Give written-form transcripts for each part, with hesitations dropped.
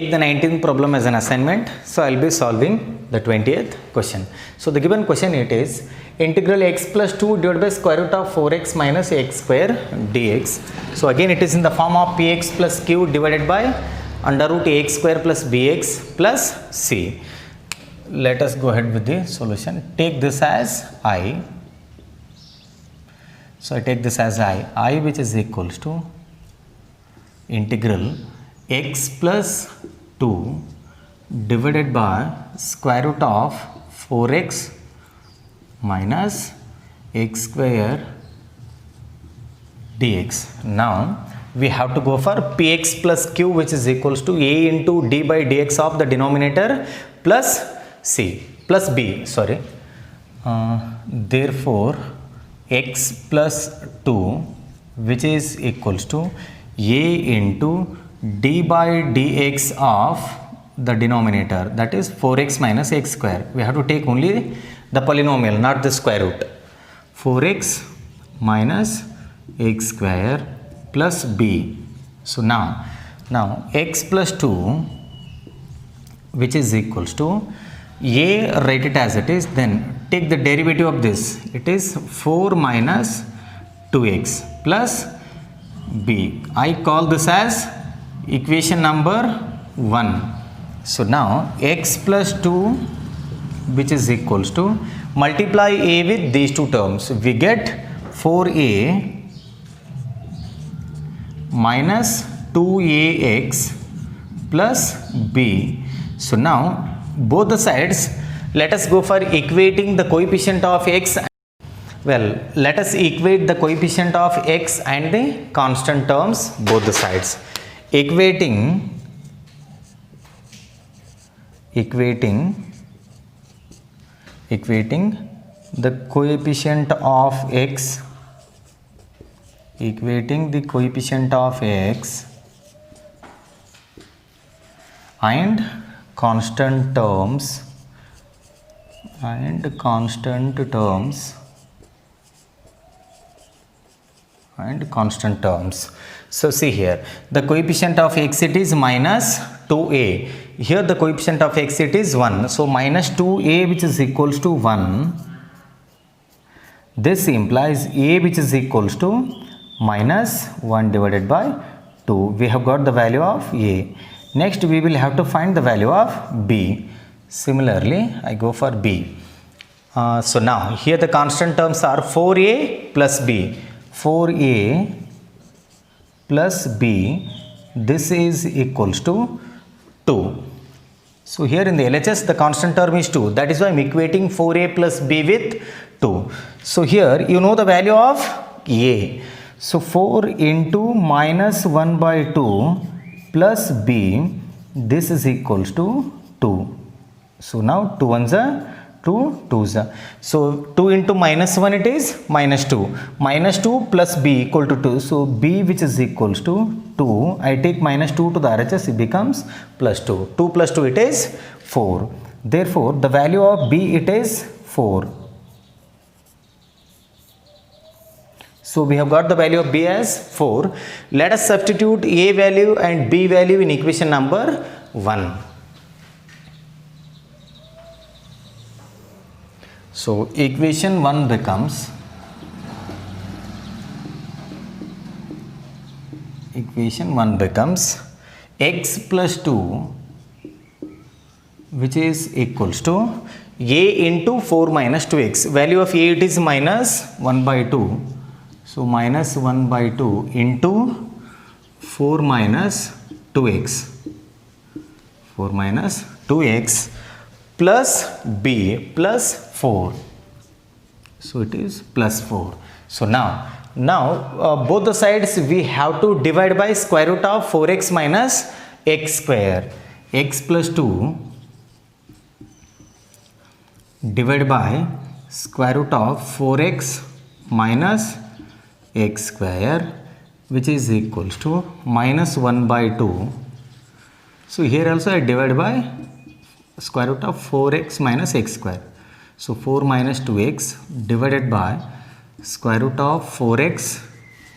Take the 19th problem as an assignment. So I'll be solving the 20th question. So the given question it is integral x plus 2 divided by square root of 4x minus x square dx. So again it is in the form of px plus q divided by under root ax square plus bx plus c. Let us go ahead with the solution. Take this as I. So I take this as I which is equals to integral x plus 2 divided by square root of 4x minus x square dx. Now we have to go for px plus q which is equals to a into d by dx of the denominator plus c plus b, sorry. Therefore x plus 2 which is equals to a into d by dx of the denominator, that is 4x minus x square. We have to take only the polynomial, not the square root. 4x minus x square plus b. So now x plus 2 which is equals to a, write it as it is, then take the derivative of this. It is 4 minus 2x plus b. I call this as equation number 1. So now x plus 2 which is equals to multiply a with these two terms. We get 4a minus 2ax plus b. So now both the sides, let us go for equating the coefficient of x. Well, let us equate the coefficient of x and the constant terms both the sides. Equating the coefficient of x, and constant terms So see here, the coefficient of x it is minus 2a. Here the coefficient of x it is 1. So minus 2a which is equals to 1. This implies a which is equals to minus 1 divided by 2. We have got the value of a. Next we will have to find the value of b. Similarly, I go for b. So now here the constant terms are 4a plus b. 4a plus b, this is equals to 2. So here in the LHS the constant term is 2. That is why I am equating 4a plus b with 2. So here you know the value of a. So 4 into minus 1 by 2 plus b, this is equals to 2. So now 2 ones are 2 2s are. So 2 into minus 1 it is minus 2. Minus 2 plus b equal to 2. So b which is equals to 2. I take minus 2 to the RHS, it becomes plus 2. 2 plus 2 it is 4. Therefore the value of b it is 4. So we have got the value of b as 4. Let us substitute a value and b value in equation number 1. So equation 1 becomes x plus 2 which is equals to a into 4 minus 2x. Value of a it is minus 1 by 2. So minus 1 by 2 into 4 minus 2x. 4 minus 2x plus b plus 4. So it is plus 4. So now both the sides we have to divide by square root of 4x minus x square. X plus 2 divided by square root of 4x minus x square which is equals to minus 1 by 2. So here also I divide by square root of 4x minus x square. So 4 minus 2x divided by square root of 4x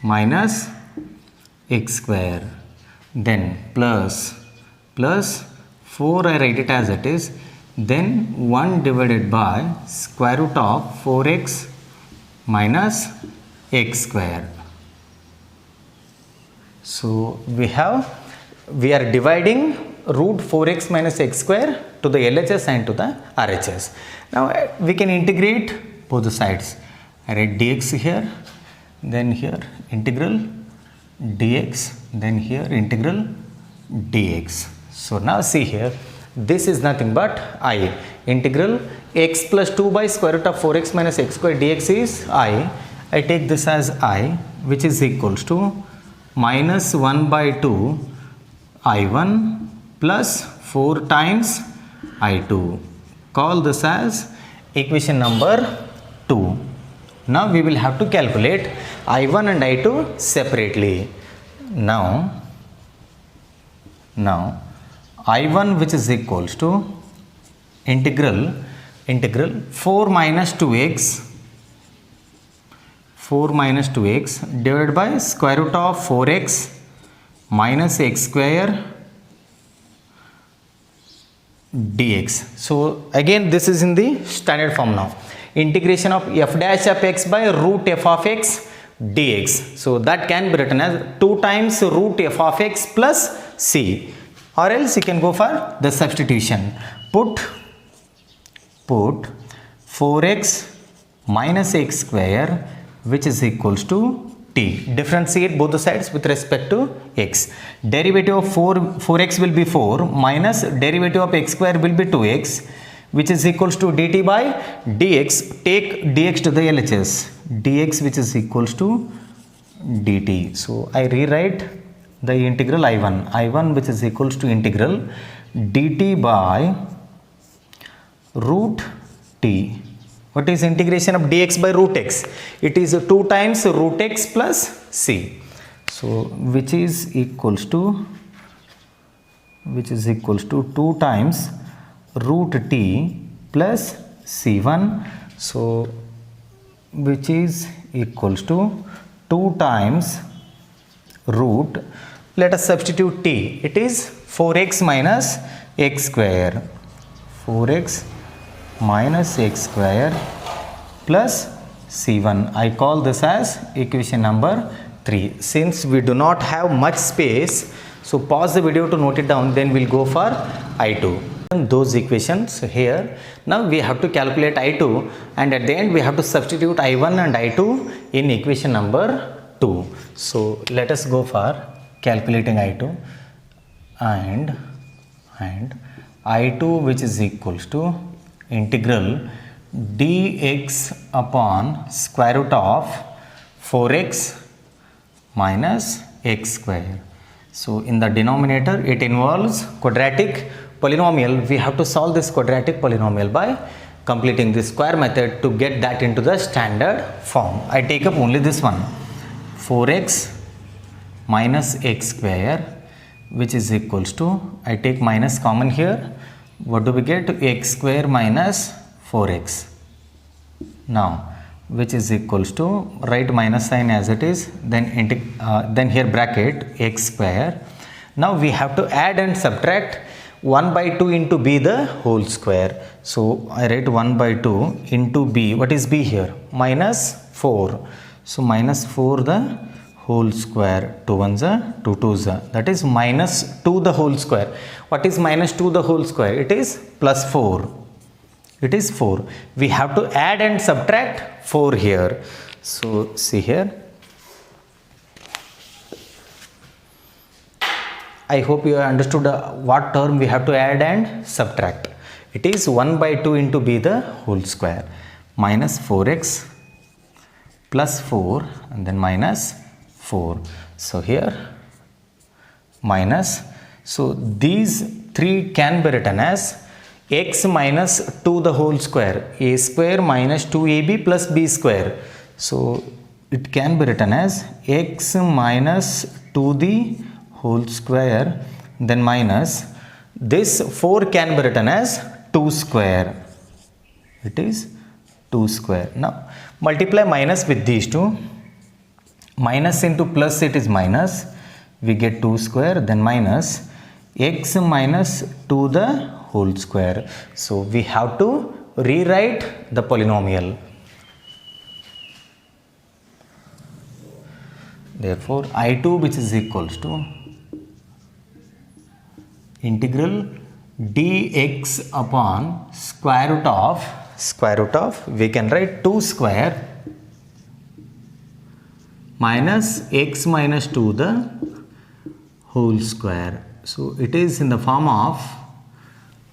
minus x square, then plus plus 4 I write it as it is, then 1 divided by square root of 4x minus x square. So we are dividing root 4x minus x square to the LHS and to the RHS. Now we can integrate both the sides. I write dx here, then here integral dx, then here integral dx. So now see here, this is nothing but I. Integral x plus 2 by square root of 4x minus x square dx is I. I take this as I, which is equals to minus 1 by 2 I1 plus 4 times I2. Call this as equation number 2. Now we will have to calculate I1 and I2 separately. Now I1, which is equals to integral 4 minus 2x divided by square root of 4x minus x square dx. So again this is in the standard form now. Integration of f dash of x by root f of x dx. So that can be written as 2 times root f of x plus c. Or else you can go for the substitution. Put 4x minus x square, which is equals to t. Differentiate both the sides with respect to x. Derivative of 4x will be 4 minus derivative of x square will be 2x, which is equals to dt by dx. Take dx to the LHS. Dx, which is equals to dt. So I rewrite the integral I1 which is equals to integral dt by root t. What is integration of dx by root x? It is 2 times root x plus c. So which is equals to 2 times root t plus c1. So which is equals to 2 times root, let us substitute t. It is 4x minus x square. 4x minus x square plus c1. I call this as equation number 3. Since we do not have much space, so pause the video to note it down, then we'll go for I2. Those equations here. Now we have to calculate I2, and at the end we have to substitute I1 and I2 in equation number 2. So let us go for calculating I2, and I2, which is equals to integral dx upon square root of 4x minus x square. So in the denominator it involves quadratic polynomial. We have to solve this quadratic polynomial by completing the square method to get that into the standard form. I take up only this one, 4x minus x square, which is equals to, I take minus common here. What do we get? X square minus 4x. Now which is equals to, write minus sign as it is, then here bracket x square. Now we have to add and subtract 1 by 2 into b the whole square. So I write 1 by 2 into b. What is b here? Minus 4. So minus 4 the whole square. 2 ones are 2 twos are, that is minus 2 the whole square. What is minus 2 the whole square? It is plus 4. It is 4. We have to add and subtract 4 here. So see here, I hope you have understood what term we have to add and subtract. It is 1 by 2 into b the whole square, minus 4x plus 4 and then minus 4. So here minus, so these 3 can be written as x minus 2 the whole square, a square minus 2ab plus b square. So it can be written as x minus 2 the whole square, then minus this 4 can be written as 2 square. It is 2 square. Now multiply minus with these two. Minus into plus, it is minus. We get 2 square, then minus x minus 2 the whole square. So we have to rewrite the polynomial. Therefore I2 which is equals to integral dx upon square root of we can write 2 square minus x minus 2 the whole square. So it is in the form of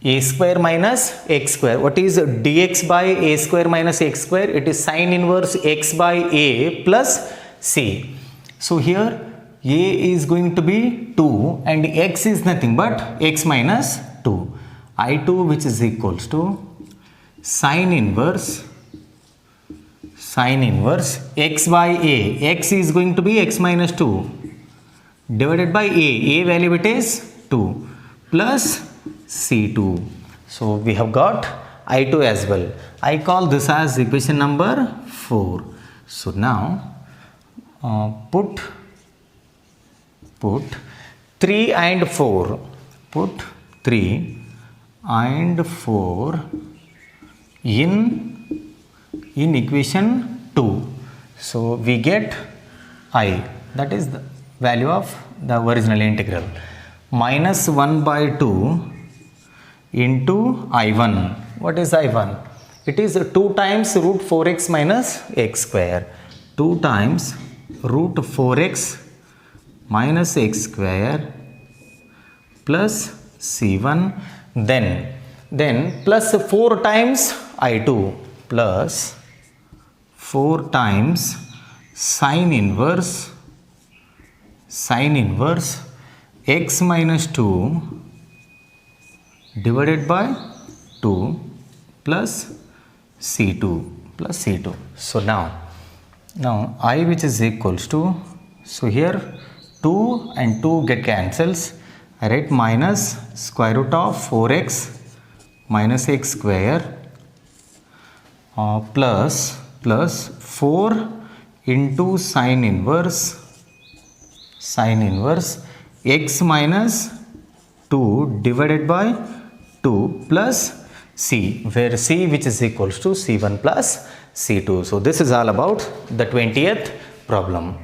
a square minus x square. What is dx by a square minus x square? It is sine inverse x by a plus c. So here a is going to be 2 and x is nothing but x minus 2. I2 which is equals to sine inverse x by a. X is going to be x minus 2 divided by a value it is 2 plus c2. So we have got I2 as well. I call this as equation number 4. So now put 3 and 4. Put 3 and 4 in equation 2. So we get I, that is the value of the original integral, minus 1 by 2 into I1. What is I1? It is 2 times root 4x minus x square. 2 times root 4x minus x square plus c1, then plus 4 times I2 plus 4 times sine inverse x minus 2 divided by 2 plus c2. So now I which is equals to, so here 2 and 2 get cancels. I write minus square root of 4x minus x square plus 4 into sine inverse x minus 2 divided by 2 plus c, where c which is equals to c1 plus c2. So this is all about the 20th problem.